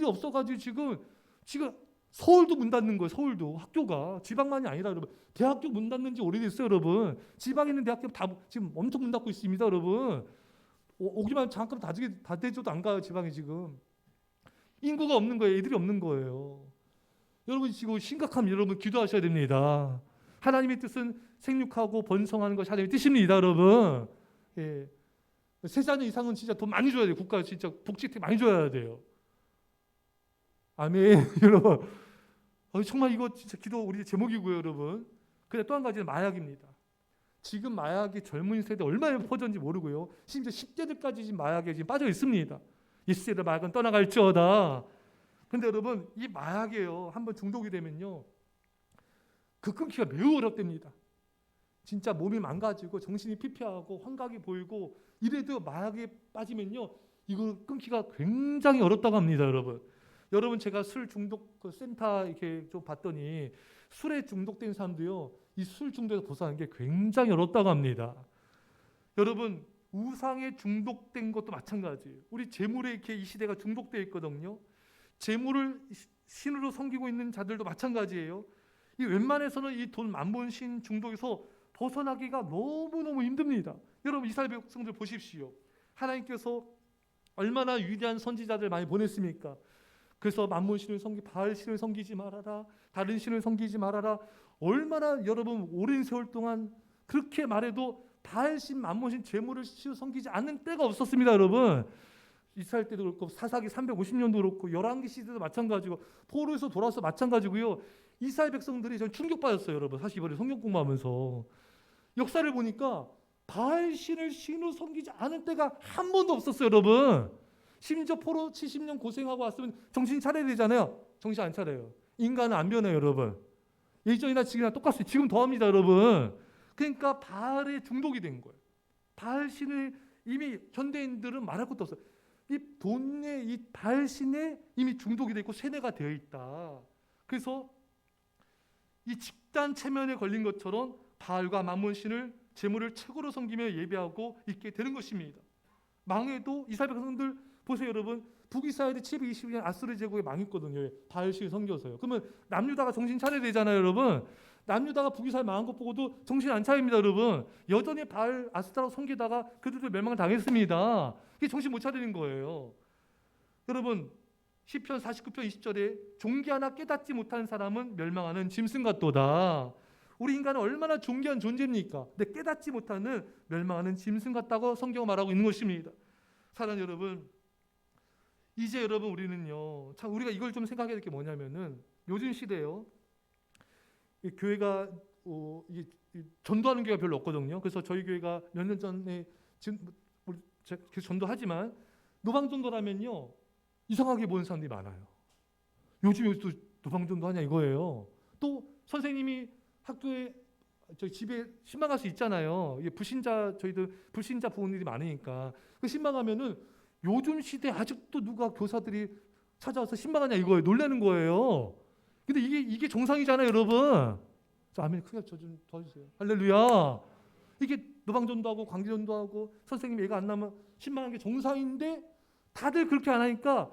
없어가지고 지금 서울도 문 닫는 거예요. 서울도 학교가 지방만이 아니라 여러분 대학교 문 닫는 지 오래됐어요. 여러분 지방에 있는 대학교 다 지금 엄청 문 닫고 있습니다. 여러분 오기만 잠깐 다 되줘도 안 가요. 지방에 지금 인구가 없는 거예요. 애들이 없는 거예요. 여러분 지금 심각하면 여러분 기도하셔야 됩니다. 하나님의 뜻은 생육하고 번성하는 것이 하나님의 뜻입니다. 여러분 예. 세 자녀 이상은 진짜 돈 많이 줘야 돼요. 국가 진짜 복지 혜택 많이 줘야 돼요. 아멘. 여러분 정말 이거 진짜 기도 우리 제목이고요. 여러분 근데 또 한 가지는 마약입니다. 지금 마약이 젊은 세대 얼마나 퍼졌는지 모르고요. 심지어 10대들까지 지금 마약에 지금 빠져 있습니다. 20세대 마약은 떠나갈지어다. 근데 여러분 이 마약이에요. 한번 중독이 되면요. 그 끊기가 매우 어렵답니다. 진짜 몸이 망가지고 정신이 피폐하고 환각이 보이고 이래도 마약에 빠지면요. 이거 끊기가 굉장히 어렵다고 합니다. 여러분 제가 술 중독 그 센터 이렇게 좀 봤더니 술에 중독된 사람도요. 이 술 중독에서 벗어나는 게 굉장히 어렵다고 합니다. 여러분 우상에 중독된 것도 마찬가지예요. 우리 재물에 이렇게 이 시대가 중독되어 있거든요. 재물을 신으로 섬기고 있는 자들도 마찬가지예요. 이 웬만해서는 이 돈 만본신 중독에서 벗어나기가 너무너무 힘듭니다. 여러분 이스라엘 백성들 보십시오. 하나님께서 얼마나 위대한 선지자들 많이 보냈습니까? 그래서 만몬신을 바알신을 섬기지 말아라. 다른 신을 섬기지 말아라. 얼마나 여러분 오랜 세월 동안 그렇게 말해도 바알신, 만몬신, 재물을 섬기지 않는 때가 없었습니다. 여러분 이스라엘 때도 그렇고 사사기 350년도 그렇고 열왕기 시대도 마찬가지고 포로에서 돌아서 마찬가지고요. 이스라엘 백성들이 전 충격받았어요. 여러분 사실 이번에 성경 공부하면서 역사를 보니까 바알신을 신으로 섬기지 않은 때가 한 번도 없었어요. 여러분 심지어 포로 70년 고생하고 왔으면 정신 차려야 되잖아요. 정신 안 차려요. 인간은 안 변해요. 여러분 예전이나 지금이나 똑같아요. 지금 더합니다. 여러분 그러니까 바알에 중독이 된 거예요. 바알신을 이미 현대인들은 말할 것도 없어요. 이 돈에 이 바알신에 이미 중독이 되어 있고 세뇌가 되어 있다. 그래서 이 집단 체면에 걸린 것처럼 바알과 만몬신을 재물을 최고로 섬기며 예배하고 있게 되는 것입니다. 망해도 이스라엘 백성들 보세요. 여러분 북이스라엘이 722년 아수르 제국에 망했거든요. 바알신을 섬겨서요. 그러면 남유다가 정신 차려야 되잖아요. 여러분 남유다가 북이스라엘 망한 것 보고도 정신 안 차립니다. 여러분 여전히 바알 아스타라고 섬기다가 그들도 멸망을 당했습니다. 이게 정신 못 차리는 거예요. 여러분 시편 49편 20절에 종기 하나 깨닫지 못한 사람은 멸망하는 짐승 같도다. 우리 인간은 얼마나 존귀한 존재입니까? 근데 깨닫지 못하는 멸망하는 짐승 같다고 성경은 말하고 있는 것입니다. 사랑하는 여러분 이제 여러분 우리는요 참 우리가 이걸 좀 생각해야 될 게 뭐냐면은 요즘 시대에요 이 교회가 전도하는 교회가 별로 없거든요. 그래서 저희 교회가 몇 년 전에 지금 제가 계속 전도하지만 노방전도라면요 이상하게 보는 사람들이 많아요. 요즘 여기서 노방전도 하냐 이거예요. 또 선생님이 학교에 저희 집에 신방 갈 수 있잖아요. 이게 저희들 불신자 부모님들이 많으니까 그 신방 가면은 요즘 시대 아직도 누가 교사들이 찾아와서 신방하냐 이거예요. 놀라는 거예요. 근데 이게 정상이잖아요, 여러분. 자, 아멘. 크게 저 좀 도와주세요. 할렐루야. 이게 노방전도하고 관계전도하고 선생님 애가 안 나면 신방하는 게 정상인데 다들 그렇게 안 하니까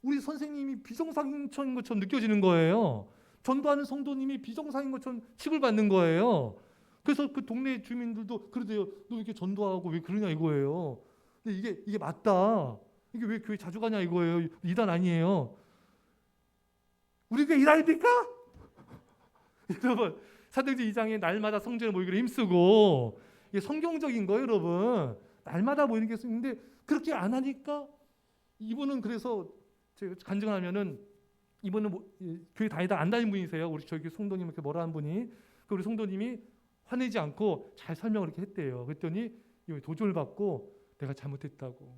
우리 선생님이 비정상인 것처럼 느껴지는 거예요. 전도하는 성도님이 비정상인 것처럼 취급을 받는 거예요. 그래서 그 동네 주민들도 그러대요. 너 왜 이렇게 전도하고 왜 그러냐 이거예요. 근데 이게 맞다. 이게 왜 교회 자주 가냐 이거예요. 이단 아니에요. 우리 교회 이단입니까? 여러분 사도행전 2장에 날마다 성전에 모이기로 힘쓰고 이게 성경적인 거예요. 여러분 날마다 모이는 게 있는데 그렇게 안 하니까 이분은 그래서 제가 간증하면은 이분은 교회 다니다 안 다닌 분이세요. 우리 저희 성도님 이렇게 뭐라 한 분이 그 우리 성도님이 화내지 않고 잘 설명을 이렇게 했대요. 그랬더니 도전을 받고 내가 잘못했다고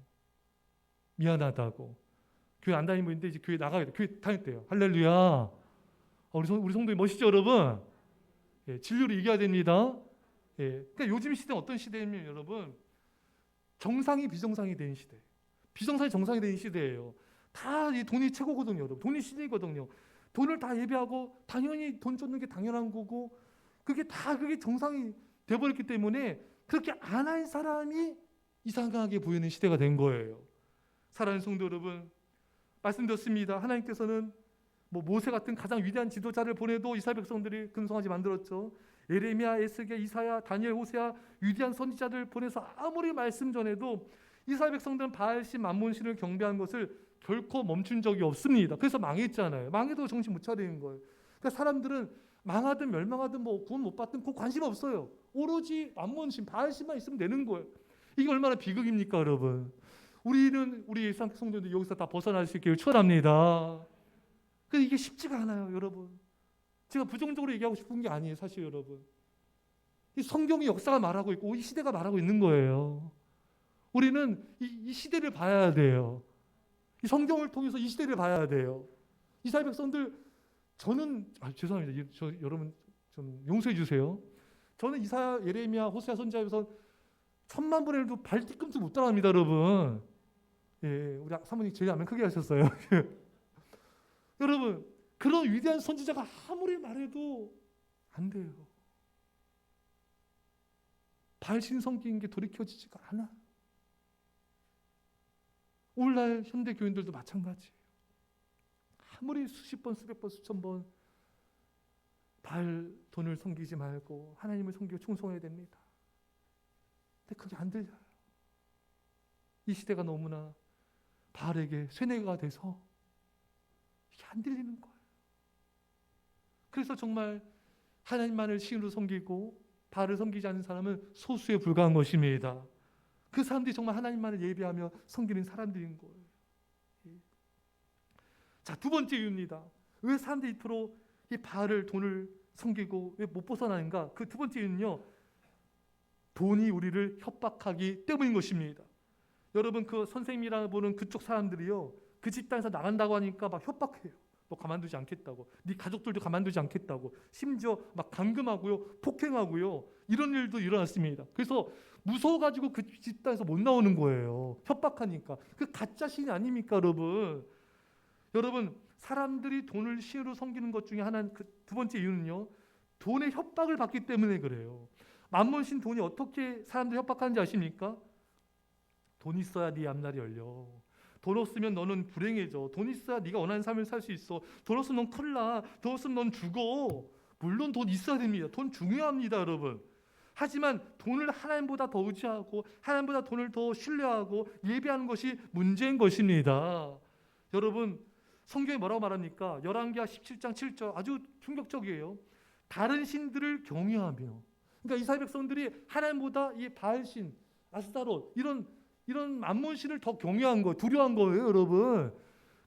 미안하다고 교회 안 다닌 분인데 이제 교회 나가야 돼. 교회 다녔대요. 할렐루야. 우리 성도님 멋있죠, 여러분? 예, 진리로 이겨야 됩니다. 예, 그러니까 요즘 시대는 어떤 시대냐면 여러분 정상이 비정상이 되는 시대, 비정상이 정상이 되는 시대예요. 다 이 돈이 최고거든요, 여러분. 돈이 시대거든요. 돈을 다 예배하고 당연히 돈 쫓는 게 당연한 거고 그게 정상이 돼버렸기 때문에 그렇게 안 한 사람이 이상하게 보이는 시대가 된 거예요. 사랑하는 성도 여러분, 말씀드렸습니다. 하나님께서는 모세 같은 가장 위대한 지도자를 보내도 이스라엘 백성들이 근성하지 만들었죠. 예레미야, 에스겔, 이사야, 다니엘, 호세아 위대한 선지자들 보내서 아무리 말씀 전해도 이스라엘 백성들은 바알신 만몬신을 경배한 것을 결코 멈춘 적이 없습니다. 그래서 망했잖아요. 망해도 정신 못 차리는 거예요. 그러니까 사람들은 망하든 멸망하든 구원 못 받든 그 관심 없어요. 오로지 만몬신, 바알신만 있으면 되는 거예요. 이게 얼마나 비극입니까, 여러분? 우리는 우리 일상 성도들 여기서 다 벗어날 수 있기를 축원합니다. 근데 이게 쉽지가 않아요, 여러분. 제가 부정적으로 얘기하고 싶은 게 아니에요, 사실 여러분. 이 성경이 역사가 말하고 있고 이 시대가 말하고 있는 거예요. 우리는 이 시대를 봐야 돼요. 이 성경을 통해서 이 시대를 봐야 돼요. 이스라엘 백성들, 저는 죄송합니다. 여러분 좀 용서해 주세요. 저는 이사야, 예레미야, 호세아 선지자에서 1000만 분의 1도 발 뒤꿈치 못 따라갑니다, 여러분. 예, 우리 사모님 제일 아멘 크게 하셨어요. 여러분, 그런 위대한 선지자가 아무리 말해도 안 돼요. 바알신 섬기는 게 돌이켜지지가 않아. 오늘날 현대 교인들도 마찬가지예요. 아무리 수십 번, 수백 번, 수천 번 바알 돈을 섬기지 말고 하나님을 섬기고 충성해야 됩니다. 근데 그게 안 들려요. 이 시대가 너무나 바알에게 쇠뇌가 돼서 이게 안 들리는 거예요. 그래서 정말 하나님만을 신으로 섬기고 바알을 섬기지 않는 사람은 소수에 불과한 것입니다. 그 사람들이 정말 하나님만을 예배하며 섬기는 사람들인 거예요. 자, 두 번째 이유입니다. 왜 사람들이 이토록 이 바알을 돈을 섬기고 왜 못 벗어나는가? 그 두 번째 이유는요, 돈이 우리를 협박하기 때문인 것입니다. 여러분, 그 선생님이라 보는 그쪽 사람들이요, 그 집단에서 나간다고 하니까 막 협박해요. 너 가만두지 않겠다고, 네 가족들도 가만두지 않겠다고, 심지어 막 감금하고요, 폭행하고요, 이런 일도 일어났습니다. 그래서 무서워가지고 그 집단에서 못 나오는 거예요. 협박하니까. 그 가짜 신이 아닙니까, 여러분? 여러분, 사람들이 돈을 신으로 섬기는 것 중에 하나는 그 두 번째 이유는요, 돈의 협박을 받기 때문에 그래요. 만몬신 돈이 어떻게 사람들이 협박하는지 아십니까? 돈 있어야 네 앞날이 열려. 돈 없으면 너는 불행해져. 돈 있어야 네가 원하는 삶을 살 수 있어. 돈 없으면 넌 큰일 나. 돈 없으면 넌 죽어. 물론 돈 있어야 됩니다. 돈 중요합니다, 여러분. 하지만 돈을 하나님보다 더 의지하고 하나님보다 돈을 더 신뢰하고 예배하는 것이 문제인 것입니다. 여러분, 성경이 뭐라고 말합니까? 열왕기하 17장 7절 아주 충격적이에요. 다른 신들을 경외하며, 그러니까 이스라엘 백성들이 하나님보다 이 바알신, 아스타롯 이런 만몬신을 더 경외한 거예요. 두려워한 거예요, 여러분.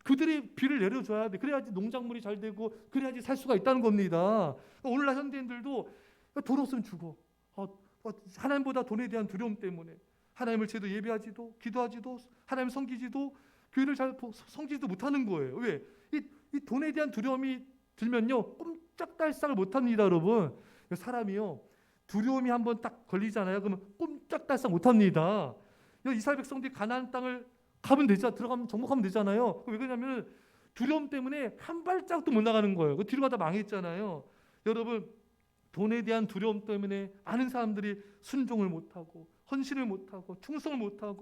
그들이 비를 내려줘야 돼. 그래야지 농작물이 잘 되고 그래야지 살 수가 있다는 겁니다. 오늘날 현대인들도 돈 없으면 죽어. 하나님보다 돈에 대한 두려움 때문에 하나님을 제대로 예배하지도 기도하지도 하나님 섬기지도 교회를 잘 섬기지도 못하는 거예요. 왜? 이 돈에 대한 두려움이 들면요, 꼼짝달싹을 못합니다, 여러분. 사람이요, 두려움이 한번 딱 걸리잖아요. 그러면 꼼짝달싹 못합니다. 이스라엘 백성들이 가나안 땅을 가면 들어가면 정복하면 되잖아요. 왜 그러냐면 두려움 때문에 한 발짝도 못 나가는 거예요. 뒤로 가다 망했잖아요. 여러분, 돈에 대한 두려움 때문에 많은 사람들이 순종을 못하고 헌신을 못하고 충성을 못하는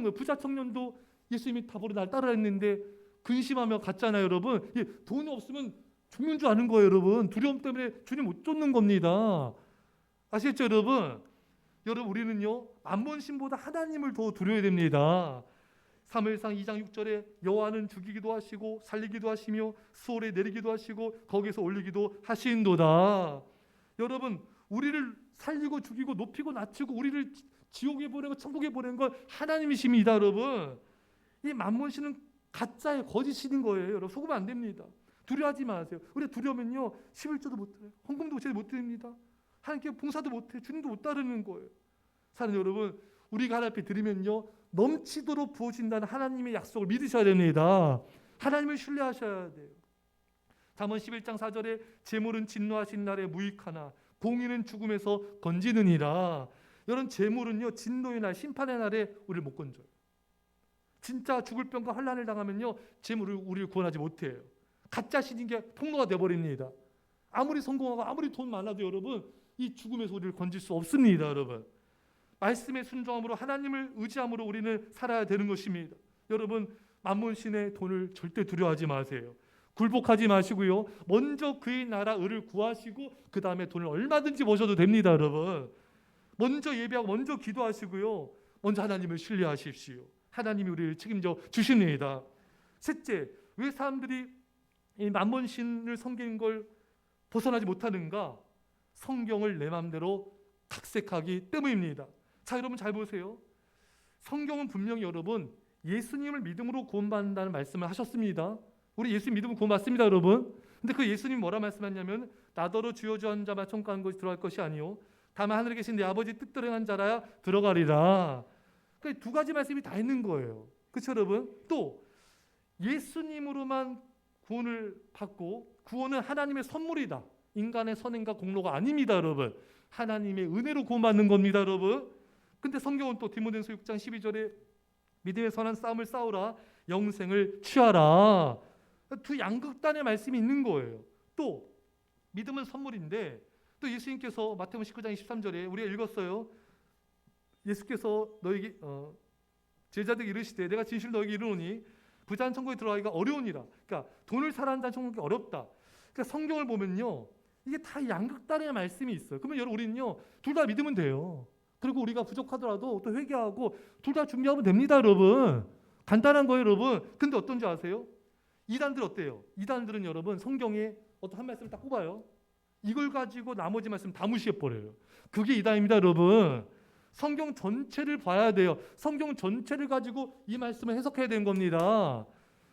거예요. 부자 청년도 예수님이 다 버리고 날 따라 했는데 근심하며 갔잖아요, 여러분. 돈이 없으면 죽는 줄 아는 거예요, 여러분. 두려움 때문에 주님 못 쫓는 겁니다. 아시겠죠, 여러분? 여러분, 우리는요, 만몬신보다 하나님을 더 두려워야 됩니다. 사무엘상 2장 6절에 여호와는 죽이기도 하시고 살리기도 하시며 수월에 내리기도 하시고 거기서 올리기도 하신도다. 여러분, 우리를 살리고 죽이고 높이고 낮추고 우리를 지옥에 보내고 천국에 보내는 건 하나님이십니다, 여러분. 이 만몬신은 가짜의 거짓신인 거예요. 여러분, 속으면 안 됩니다. 두려워하지 마세요. 우리가 두려우면요, 11조도 못 드려요. 헌금도 제대로 못 드립니다. 하나님께 봉사도 못해. 주님도 못 따르는 거예요. 사랑하는 여러분, 우리가 하나님 앞에 드리면요, 넘치도록 부어진다는 하나님의 약속을 믿으셔야 됩니다. 하나님을 신뢰하셔야 돼요. 잠언 11장 4절에 재물은 진노하신 날에 무익하나 공의는 죽음에서 건지느니라. 이런 재물은요, 진노의 날, 심판의 날에 우리를 못 건져요. 진짜 죽을 병과 환난을 당하면요, 재물을 우리를 구원하지 못해요. 가짜 신인 게 폭로가 되어버립니다. 아무리 성공하고 아무리 돈 많아도 여러분, 이 죽음에서 우리를 건질 수 없습니다, 여러분. 말씀의 순종함으로 하나님을 의지함으로 우리는 살아야 되는 것입니다. 여러분, 만몬신의 돈을 절대 두려워하지 마세요. 굴복하지 마시고요. 먼저 그의 나라 의를 구하시고 그 다음에 돈을 얼마든지 버셔도 됩니다, 여러분. 먼저 예배하고 먼저 기도하시고요. 먼저 하나님을 신뢰하십시오. 하나님이 우리를 책임져 주십니다. 셋째, 왜 사람들이 이 만몬신을 섬기는 걸 벗어나지 못하는가? 성경을 내 마음대로 각색하기 때문입니다. 자, 여러분 잘 보세요. 성경은 분명히 여러분 예수님을 믿음으로 구원받는다는 말씀을 하셨습니다. 우리 예수님 믿음으로 구원받습니다, 여러분. 근데 그 예수님이 뭐라 말씀하냐면 나더러 주여 주여 하는 자만 천국하는 것이 들어갈 것이 아니요 다만 하늘에 계신 내 아버지 뜻대로 행한 자라야 들어가리라. 그러니까 두 가지 말씀이 다 있는 거예요. 그렇죠, 여러분? 또 예수님으로만 구원을 받고 구원은 하나님의 선물이다. 인간의 선행과 공로가 아닙니다, 여러분. 하나님의 은혜로 구원받는 겁니다, 여러분. 근데 성경은 또 디모데전서 6장 12절에 믿음의 선한 싸움을 싸우라 영생을 취하라. 두 양극단의 말씀이 있는 거예요. 또 믿음은 선물인데 또 예수님께서 마태복음 19장 23절에 우리가 읽었어요. 예수께서 너에게 제자들에게 이르시되 내가 진실로 너에게 이르노니 부자는 천국에 들어가기가 어려우니라. 그러니까 돈을 사랑하는 자는 천국이 어렵다. 그러니까 성경을 보면요. 이게 다 양극단의 말씀이 있어요. 그러면 여러분 우리는요. 둘 다 믿으면 돼요. 그리고 우리가 부족하더라도 또 회개하고 둘 다 준비하면 됩니다, 여러분. 간단한 거예요, 여러분. 근데 어떤지 아세요? 이단들 어때요? 이단들은 여러분 성경에 어떤 한 말씀을 딱 꼽아요. 이걸 가지고 나머지 말씀 다 무시해버려요. 그게 이단입니다, 여러분. 성경 전체를 봐야 돼요. 성경 전체를 가지고 이 말씀을 해석해야 되는 겁니다.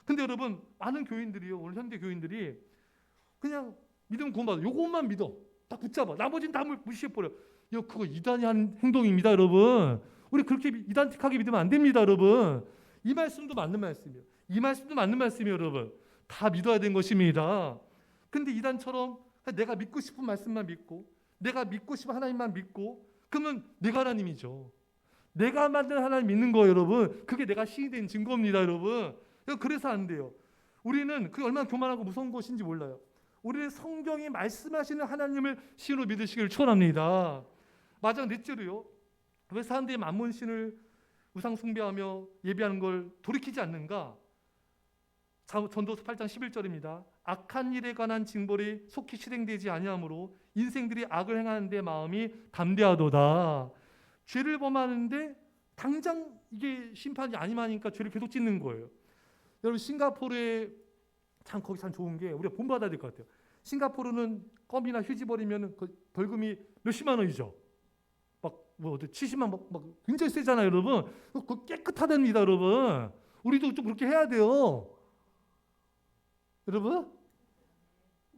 근데 여러분 많은 교인들이요, 오늘 현대 교인들이 그냥 믿으면 구원받아. 요것만 믿어. 다 붙잡아. 나머지는 다 무시해버려. 그거 이단이 하는 행동입니다, 여러분. 우리 그렇게 이단틱하게 믿으면 안 됩니다, 여러분. 이 말씀도 맞는 말씀이에요. 이 말씀도 맞는 말씀이에요, 여러분. 다 믿어야 되는 것입니다. 근데 이단처럼 내가 믿고 싶은 말씀만 믿고 내가 믿고 싶은 하나님만 믿고 그러면 내가 하나님이죠. 내가 만든 하나님 믿는 거예요, 여러분. 그게 내가 신이 된 증거입니다, 여러분. 그래서 안 돼요. 우리는 그게 얼마나 교만하고 무서운 것인지 몰라요. 우리는 성경이 말씀하시는 하나님을 신으로 믿으시기를 축원합니다. 마지막 넷째로요. 왜 사람들이 만몬신을 우상 숭배하며 예배하는 걸 돌이키지 않는가? 전도서 8장 11절입니다. 악한 일에 관한 징벌이 속히 실행되지 아니하므로 인생들이 악을 행하는데 마음이 담대하도다. 죄를 범하는데 당장 이게 심판이 아니하니까 죄를 계속 짓는 거예요. 여러분 싱가포르에 거기 참 좋은 게 우리가 본받아야 될 것 같아요. 싱가포르는 껌이나 휴지 버리면 그 벌금이 몇십만 원이죠. 막 70만 막 굉장히 세잖아요, 여러분. 그거 깨끗하답니다, 여러분. 우리도 좀 그렇게 해야 돼요. 여러분,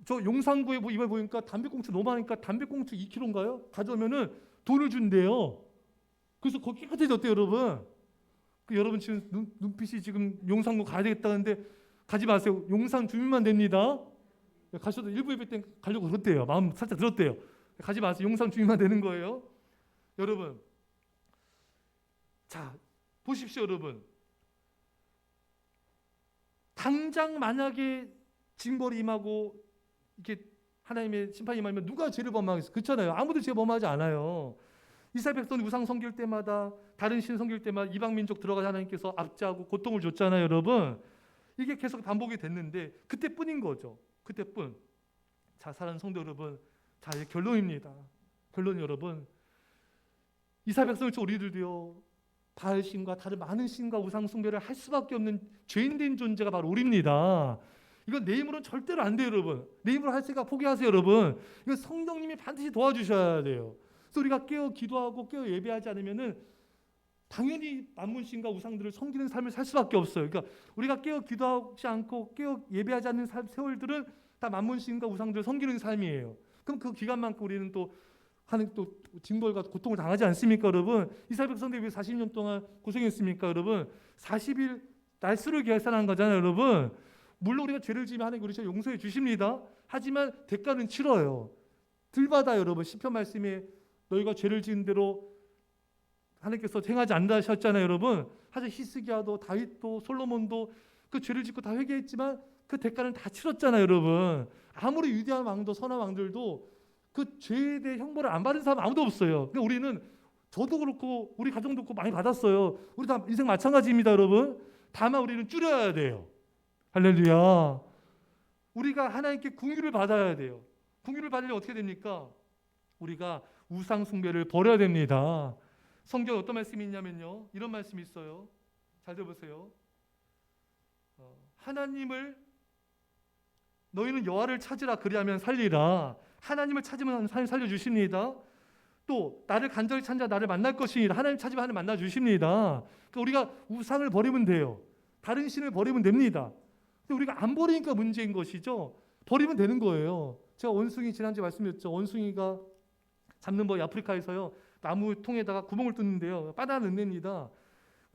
저 용산구에 이번에 보니까 담배꽁초 너무 많으니까 담배꽁초 2kg인가요? 가져오면은 돈을 준대요. 그래서 거기 깨끗해졌대요, 여러분. 여러분 지금 눈빛이 지금 용산구 가야 되겠다는데 가지 마세요. 용산 주민만 됩니다. 가셔도 일부 예배 때 가려고 그랬대요. 마음 살짝 들었대요. 가지 마세요. 용산 주민만 되는 거예요. 여러분, 자 보십시오, 여러분. 당장 만약에 징벌이 임하고 이렇게 하나님의 심판이 임하면 누가 죄를 범하겠어요? 그렇잖아요. 아무도 죄 범하지 않아요. 이스라엘 백성이 우상 섬길 때마다 다른 신 섬길 때마다 이방 민족 들어가서 하나님께서 압제하고 고통을 줬잖아요, 여러분. 이게 계속 반복이 됐는데 그때뿐인 거죠. 그때뿐. 자, 사랑하는 성도 여러분, 자 이제 결론입니다. 결론 여러분, 이스라엘 백성일지 우리들도요. 바알 신과 다른 많은 신과 우상 숭배를 할 수밖에 없는 죄인된 존재가 바로 우리입니다. 이건 내 힘으로는 절대로 안 돼요, 여러분. 내 힘으로 할 생각 포기하세요, 여러분. 이건 성령님이 반드시 도와주셔야 돼요. 그래서 우리가 깨어 기도하고 깨어 예배하지 않으면은 당연히 만문신과 우상들을 섬기는 삶을 살 수밖에 없어요. 그러니까 우리가 깨어 기도하지 않고 깨어 예배하지 않는 세월들은 다 만문신과 우상들을 섬기는 삶이에요. 그럼 그 기간만큼 우리는 또 하는 또 징벌과 고통을 당하지 않습니까, 여러분? 이스라엘 백성들이 왜 40년 동안 고생했습니까, 여러분? 40일 날수를 계산한 거잖아요, 여러분. 물론 우리가 죄를 지으면 하나님 우리 용서해 주십니다. 하지만 대가는 치러요. 들받아요, 여러분. 시편 말씀에 너희가 죄를 지은 대로 하나님께서 행하지 않는다 하셨잖아요, 여러분. 하자 히스기야도 다윗도 솔로몬도 그 죄를 짓고 다 회개했지만 그 대가는 다 치렀잖아요, 여러분. 아무리 위대한 왕도 선한 왕들도 그 죄에 대해 형벌을 안 받은 사람 아무도 없어요. 그러니까 우리는 저도 그렇고 우리 가정도 그렇고 많이 받았어요. 우리 다 인생 마찬가지입니다, 여러분. 다만 우리는 줄여야 돼요. 할렐루야. 우리가 하나님께 긍휼을 받아야 돼요. 긍휼을 받으려면 어떻게 됩니까? 우리가 우상 숭배를 버려야 됩니다. 성경에 어떤 말씀이 있냐면요, 이런 말씀이 있어요. 잘 들어보세요. 하나님을 너희는 여호와를 찾으라 그리하면 살리라. 하나님을 찾으면 하나님 살려주십니다. 또 나를 간절히 찾자 나를 만날 것이니라. 하나님 찾으면 하나님 만나 주십니다. 그러니까 우리가 우상을 버리면 돼요. 다른 신을 버리면 됩니다. 근데 우리가 안 버리니까 문제인 것이죠. 버리면 되는 거예요. 제가 원숭이 지난주에 말씀드렸죠. 원숭이가 잡는 법이 아프리카에서요, 나무 통에다가 구멍을 뚫는데요, 바다를 넣습니다.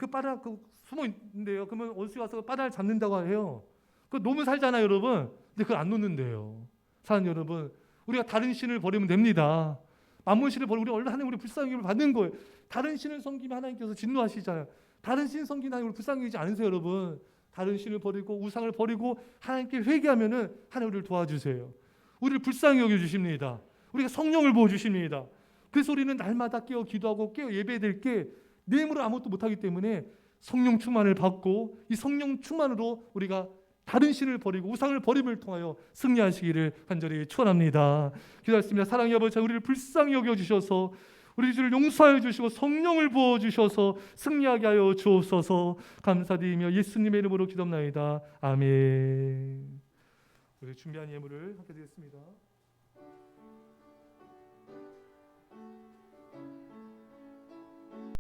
그 바다 숨어 있는데요. 그러면 원숭이 와서 바다를 잡는다고 해요. 그 놓으면 살잖아요, 여러분. 근데 그걸 안 놓는데요. 사는 여러분, 우리가 다른 신을 버리면 됩니다. 만물 신을 버리면 우리 얼른 하나님 우리 불쌍히 여김을 받는 거예요. 다른 신을 섬기면 하나님께서 진노하시잖아요. 다른 신 섬기는 하나님 우리 불쌍히 여기지 않으세요, 여러분? 다른 신을 버리고 우상을 버리고 하나님께 회개하면은 하나님 우리를 도와주세요. 우리를 불쌍히 여겨 주십니다. 우리가 성령을 부어 주십니다. 그래서 우리는 날마다 깨어 기도하고 깨어 예배될 게 내 힘으로 아무것도 못하기 때문에 성령 충만을 받고 이 성령 충만으로 우리가 다른 신을 버리고 우상을 버림을 통하여 승리하시기를 간절히 축원합니다. 기도하겠습니다. 사랑의 아버지, 우리를 불쌍히 여겨 주셔서 우리 주를 용서하여 주시고 성령을 부어 주셔서 승리하게 하여 주옵소서. 감사드리며 예수님의 이름으로 기도합나이다. 아멘. 우리 준비한 예물을 함께 드리겠습니다.